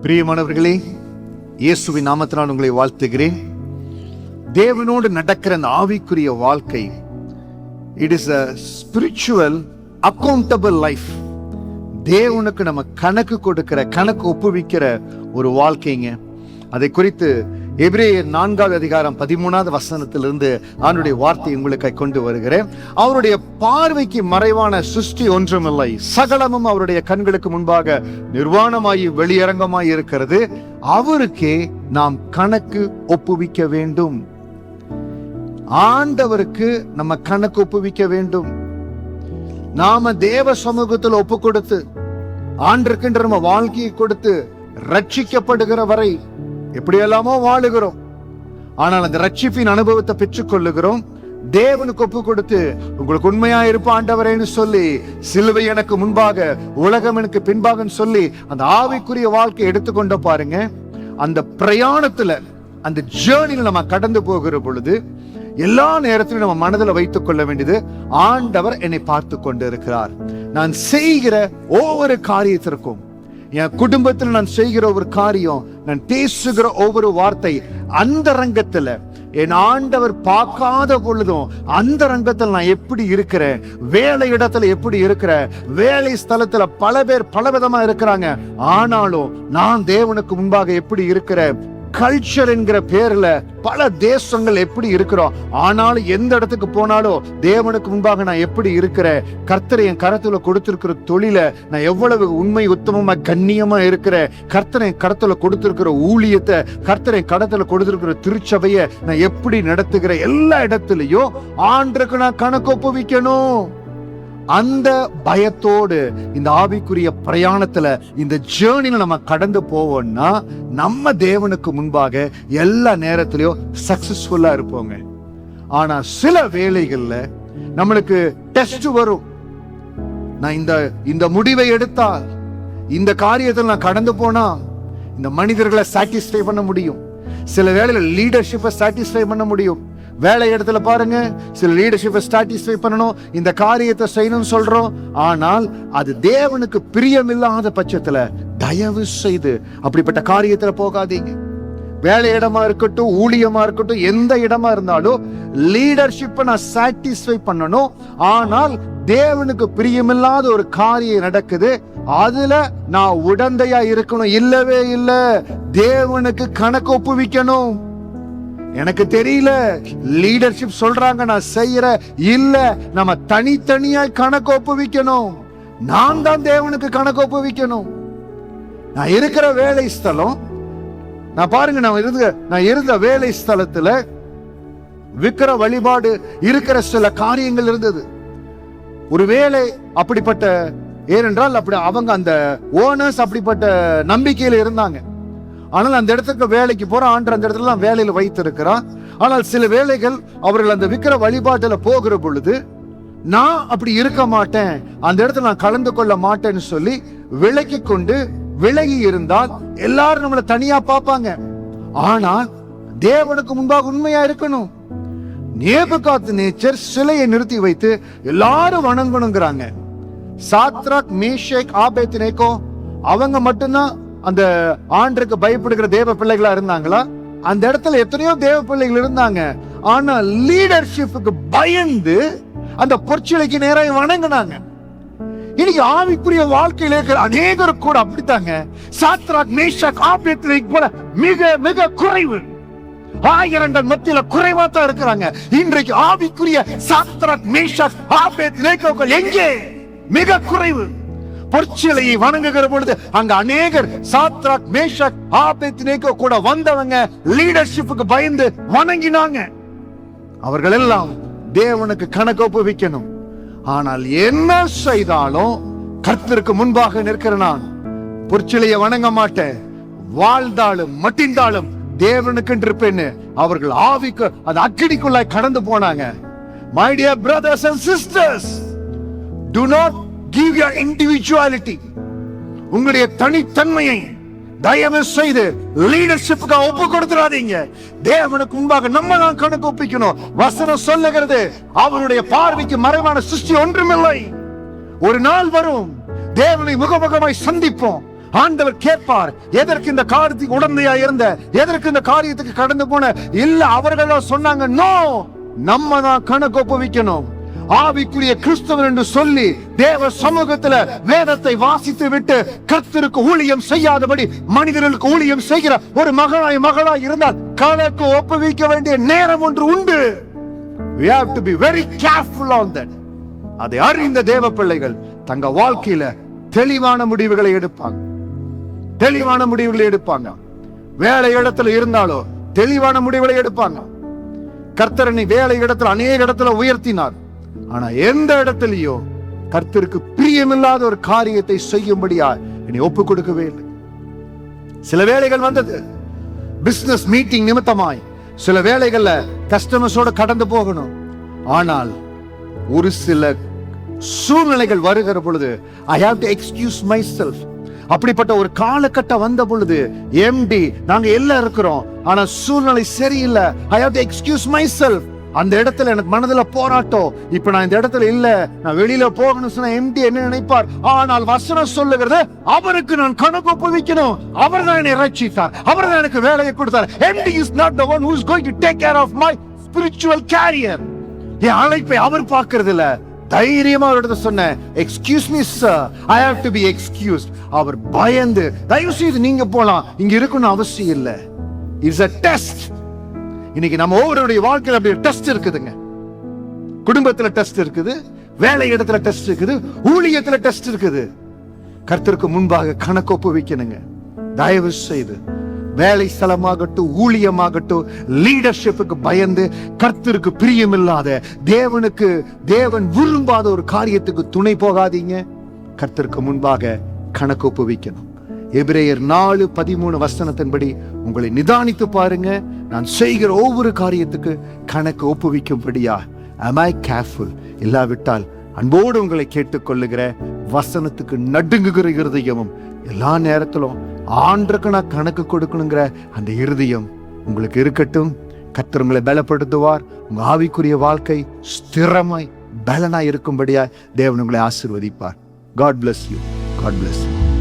பிரியமானவர்களே, இயேசுவின் நாமத்தினால் உங்களை வாழ்த்துகிறேன். தேவனோடு நடக்கிற அந்த ஆவிக்குரிய வாழ்க்கை, it is a spiritual accountable life. தேவனுக்கு நம்ம கணக்கு கொடுக்கிற, கணக்கு ஒப்புவிக்கிற ஒரு வாழ்க்கைங்க. அதை குறித்து எபிரேயர் 4வது அதிகாரம் 13வது வசனத்திலிருந்து ஆண்டுடைய வார்த்தை உங்களுக்கு கொண்டு வருகிறேன். அவருடைய பார்வைக்கு மறைவான சிருஷ்டி ஒன்றுமில்லை, சகலமும் அவருடைய கண்களுக்கு முன்பாக நிர்வாணமாய் வெளியரங்கமாய் இருக்கிறது. அவருக்கே நாம் கணக்கு ஒப்புவிக்க வேண்டும். ஆண்டவருக்கு நம்ம கணக்கு ஒப்புவிக்க வேண்டும். நாம தேவ சமூகத்தில் ஒப்பு கொடுத்து ஆண்டிருக்கின்ற நம்ம வாழ்க்கையை கொடுத்து ரட்சிக்கப்படுகிற வரை எப்படியெல்லாமோ வாழுகிறோம். ஆனால் அந்த ரட்சிப்பின் அனுபவத்தை பெற்றுக் கொள்ளுகிறோம். தேவனுக்கு ஒப்பு கொடுத்து உங்களுக்கு உண்மையா இருப்ப ஆண்டவரேன்னு சொல்லி, சிலுவை எனக்கு முன்பாக உலகம் எனக்கு பின்பாக சொல்லி அந்த ஆவிக்குரிய வாழ்க்கை எடுத்துக்கொண்ட பாருங்க. அந்த பிரயாணத்துல, அந்த ஜேர்னில நம்ம கடந்து போகிற பொழுது எல்லா நேரத்திலும் நம்ம மனதில் வைத்துக் கொள்ள வேண்டியது, ஆண்டவர் என்னை பார்த்து கொண்டு இருக்கிறார். நான் செய்கிற ஒவ்வொரு காரியத்திற்கும், என் குடும்பத்தில் நான் செய்கிற ஒரு காரியம், நான் பேசுகிற ஒவ்வொரு வார்த்தை, அந்த ரங்கத்துல என் ஆண்டவர் பார்க்காத பொழுதும் அந்த ரங்கத்தில் நான் எப்படி இருக்கிறேன், வேலை இடத்துல எப்படி இருக்கிறேன், வேலை ஸ்தலத்துல பல பேர் பலவிதமா இருக்கிறாங்க, ஆனாலும் நான் தேவனுக்கு முன்பாக எப்படி இருக்கிறேன், கல்ச்சர் என்கிற பேர்ல பல தேசங்கள் எப்படி இருக்கிறோம், ஆனாலும் எந்த இடத்துக்கு போனாலும் தேவனுக்கு முன்பாக நான் எப்படி இருக்கிறேன், கர்த்தரை என் கரத்துல கொடுத்திருக்கிற தொழில நான் எவ்வளவு உண்மை உத்தமமா கண்ணியமா இருக்கிறேன், கர்த்தரை என் கரத்துல கொடுத்திருக்கிற ஊழியத்தை, கர்த்தரை என் கடத்துல கொடுத்திருக்கிற திருச்சபையை நான் எப்படி நடத்துகிற, எல்லா இடத்துலயும் ஆண்டுக்கு நான் கணக்கு ஒப்புவிக்கணும். அந்த பயத்தோடு இந்த ஆவிக்குரிய பிரயாணத்துல, இந்த ஜேர்னில நம்ம கடந்து போவோம்னா நம்ம தேவனுக்கு முன்பாக எல்லா நேரத்திலயும் சக்சஸ்ஃபுல்லா இருப்போங்க. ஆனா சில வேளைகள்ல நம்மளுக்கு டெஸ்ட் வரும். நான் இந்த முடிவை எடுத்தால், இந்த காரியத்தில் நான் கடந்து போனா இந்த மனிதர்களை சாட்டிஸ்ஃபை பண்ண முடியும். சில வேளையில லீடர்ஷிப்பை சாட்டிஸ்ஃபை பண்ண முடியும். வேலை இடத்துல பாருங்க, சில லீடர்ஷிப்பை சாட்டிஸ்ஃபை பண்ணணும், இந்த காரியத்தை செய்யணும்னு சொல்றோம். ஆனால் அது தேவனுக்கு பிரியமில்லாத பட்சத்துல தயவு செய்து அப்படிப்பட்ட காரியத்துல போகாதீங்க. வேலை இடமா இருக்கட்டும், ஊழியமா இருக்கட்டும், எந்த இடமா இருந்தாலும் லீடர்ஷிப்பை நான் சாட்டிஸ்ஃபை பண்ணணும். ஆனால் தேவனுக்கு பிரியமில்லாத ஒரு காரியம் நடக்குது, அதுல நான் உடந்தையா இருக்கணும். இல்லவே இல்லை, தேவனுக்கு கணக்கு ஒப்புவிக்கணும். எனக்கு தெரியல, லீடர்ஷிப் சொல்றாங்க, நான் செய்யற இல்ல, நம்ம தனித்தனியா கணக்கு ஒப்புவிக்கணும். நான் தான் தேவனுக்கு கணக்கு ஒப்புவிக்கணும். நான் இருக்கிற வேலை ஸ்தலம், நான் பாருங்க, நான் இருந்த வேலை ஸ்தலத்துல விக்கிர வழிபாடு இருக்கிற சில காரியங்கள் இருந்தது. ஒருவேளை அப்படிப்பட்ட, ஏனென்றால் அப்படி அவங்க அந்த ஓனர்ஸ் அப்படிப்பட்ட நம்பிக்கையில இருந்தாங்க. ஆனால் அந்த இடத்துக்கு வேலைக்கு போற ஆண்டு அந்த இடத்துல வேலையில வைத்திருக்கிறான். ஆனால் சில வேளைகள் அவர்கள் அந்த விக்கிர வழிபாட்டுல போகிற பொழுது, நான் அப்படி இருக்க மாட்டேன், அந்த இடத்துல நான் கலந்து கொள்ள மாட்டேன்னு சொல்லி விலக்கி கொண்டு விலகி இருந்தால் எல்லாரும் நம்மளை தனியா பார்ப்பாங்க. ஆனால் தேவனுக்கு முன்பாக உண்மையா இருக்கணும். நேபுகாத்நேச்சர் சிலையை நிறுத்தி வைத்து எல்லாரும் வணங்கணுங்கிறாங்க. சாத்ராக், மேஷேக், ஆபேத்நேகோ அவங்க மட்டும்தான் அந்த ஆண்டுக்கு பயப்படுகிற தேவ பிள்ளைகளா இருந்தாங்களா? அந்த இடத்துல எத்தனையோ தேவ பிள்ளைகள் இருந்தாங்க. ஆனா லீடர்ஷிப்புக்கு பயந்து அந்த பொற்சிலைக்கு நேராக வணங்கினாங்க. இன்னைக்கு ஆவிக்குரிய வாழ்க்கையில இருக்கிற அநேகர் கூட அப்படித்தாங்க. சாத்ராக், மேஷாக், ஆபேத்நேகோ போல மிக மிக குறைவு, ஆயிரங்கள் மத்தியில குறைவா தான் இருக்கிறாங்க. இன்றைக்கு ஆவிக்குரிய சாத்ராக், மேஷாக், ஆபேத்நேகோக்கள் எங்கே? மிக குறைவு. பொற்சிலையை வணங்குகிற பொழுது அங்க அநேகர் சாத்ராக், மேஷாக், ஆபேத்நேகோ கூட வந்தவங்க லீடர்ஷிப்புக்கு பயந்து வணங்கினாங்க. அவர்கள் எல்லாம் தேவனுக்கு கணக்கு ஒப்புவிக்கணும். ஆனால் என்ன செய்தாலும் கர்த்தருக்கு முன்பாக நிற்கிற நான் பொற்சிலையை வணங்க மாட்டேன், வாழ்ந்தாலும் மட்டிந்தாலும் தேவனுக்கு இருப்பேன்னு அவர்கள் ஆவிக்கு அது அக்கினிக்குள்ளாய் கடந்து போனாங்க. My dear brothers and sisters, do not give your individuality, உங்களுடைய தனித்தன்மையை தயவு செய்து லீடர்ஷிப்புக்கு ஒப்பு கொடுத்துறாதீங்க. தேவனுக்கு முன்பாக நம்ம தான் கணக்கு ஒப்பிக்கணும். வசனம் சொல்லுகிறது, அவருடைய பார்வைக்கு மறைவான சிருஷ்டி ஒன்றுமில்லை. ஒரு நாள் வரும், தேவனை முகமுகமாய் சந்திப்போம். ஆண்டவர் கேட்பார், எதற்கு இந்த காரியத்துக்கு உடந்தையா இருந்த, எதற்கு இந்த காரியத்துக்கு கடந்து போன? இல்ல, அவர்களோ சொன்னாங்க, நோ, நம்ம தான் கணக்கு ஒப்புவிக்கணும். ஆவிக்குரிய கிறிஸ்தவன் என்று சொல்லி தேவ சமூகத்துல வேதத்தை வாசித்து விட்டு கர்த்தருக்கு ஊழியம் செய்யாதபடி மனிதர்களுக்கு ஊழியம் செய்கிற ஒரு மகளாய் இருந்தால் கணக்கு ஒப்புவிக்க வேண்டிய நேரம் ஒன்று உண்டு. We have to be very careful on that. அதை அறிந்த தேவ பிள்ளைகள் தங்க வாழ்க்கையில தெளிவான முடிவுகளை எடுப்பாங்க. தெளிவான முடிவுகளை எடுப்பாங்க. வேலை இடத்துல இருந்தாலோ தெளிவான முடிவுகளை எடுப்பாங்க. கர்த்தரனை வேலை இடத்துல அநேக இடத்துல உயர்த்தினார். ஆனா எந்த இடத்திலேயோ கர்த்தருக்கு பிரியமில்லாத ஒரு காரியத்தை செய்யும்படியா என்னை ஒப்புக் கொடுக்கவே இல்லை. சில வேளைகள் வந்தது பிசினஸ் மீட்டிங் நிமித்தமாய், சில வேளைகள்ல கஸ்டமர்ஸோட கடந்து போகணும். ஆனால் ஒரு சில சூழ்நிலைகள் வருகிற பொழுது I have to excuse myself. அப்படிப்பட்ட ஒரு காலகட்டம் வந்த பொழுது MD நாங்க எல்லாம் இருக்கிறோம், ஆனா சூழ்நிலை சரியில்லை, I have to excuse myself. அந்த இடத்துல எனக்கு மனதுல போராட்டம், இப்ப நான் இந்த இடத்துல இல்ல, நான் வெளியில போகணும் சொன்னா MD என்ன நினைப்பார்? ஆனால் வசனம் சொல்லுகிறது, அவருக்கு நான் கணக்கு ஒப்புவிக்கணும். அவர் தான் என்னை ரட்சித்தார், அவர் தான் எனக்கு வேலையை கொடுத்தார். MD is not the one who is going to take care of my spiritual career. என் அழைப்பை அவர் பார்க்கிறது இல்ல. தைரியமா அவர்கிட்ட சொன்னேன், excuse me sir, I have to be excused. அவர் பயந்து, தயவு செய்து நீங்க போலாம், இங்க இருக்கணும் அவசியம் இல்ல. It's a test. இன்னைக்கு நம்ம ஒவ்வொருடைய வாழ்க்கையில அப்படி டெஸ்ட் இருக்குதுங்க. குடும்பத்துல டெஸ்ட் இருக்குது, வேலை இடத்துல டெஸ்ட் இருக்குது, ஊழியத்துல டெஸ்ட் இருக்குது. கர்த்தருக்கு முன்பாக கணக்கு ஒப்புவிக்கணுங்க. தயவு செய்து வேலை ஸ்தலமாகட்டும், ஊழியமாகட்டும், லீடர்ஷிப்புக்கு பயந்து கர்த்தருக்கு பிரியமில்லாத, தேவன் விரும்பாத ஒரு காரியத்துக்கு துணை போகாதீங்க. கர்த்தருக்கு முன்பாக கணக்கு ஒப்புவிக்கணும். எபிரேயர் 4:13 வசனத்தின்படி உங்களை நிதானித்து பாருங்க. நான் செய்கிற ஒவ்வொரு காரியத்துக்கு கணக்கு ஒப்புவிக்கும்படியா am I careful? இல்லாவிட்டால் அன்போடு உங்களை கேட்டுக்கொள்ளுகிற, வசனத்துக்கு நடுங்குகிற இருதயமும், எல்லா நேரத்திலும் ஆண்டருக்கு நான் கணக்கு கொடுக்கணுங்கிற அந்த இருதயம் உங்களுக்கு இருக்கட்டும். கர்த்தர் உங்களை பலப்படுத்துவார். உங்க ஆவிக்குரிய வாழ்க்கை ஸ்திரமாய் பலனாய் இருக்கும்படியா தேவன் உங்களை ஆசீர்வதிப்பார். God bless you. God bless you.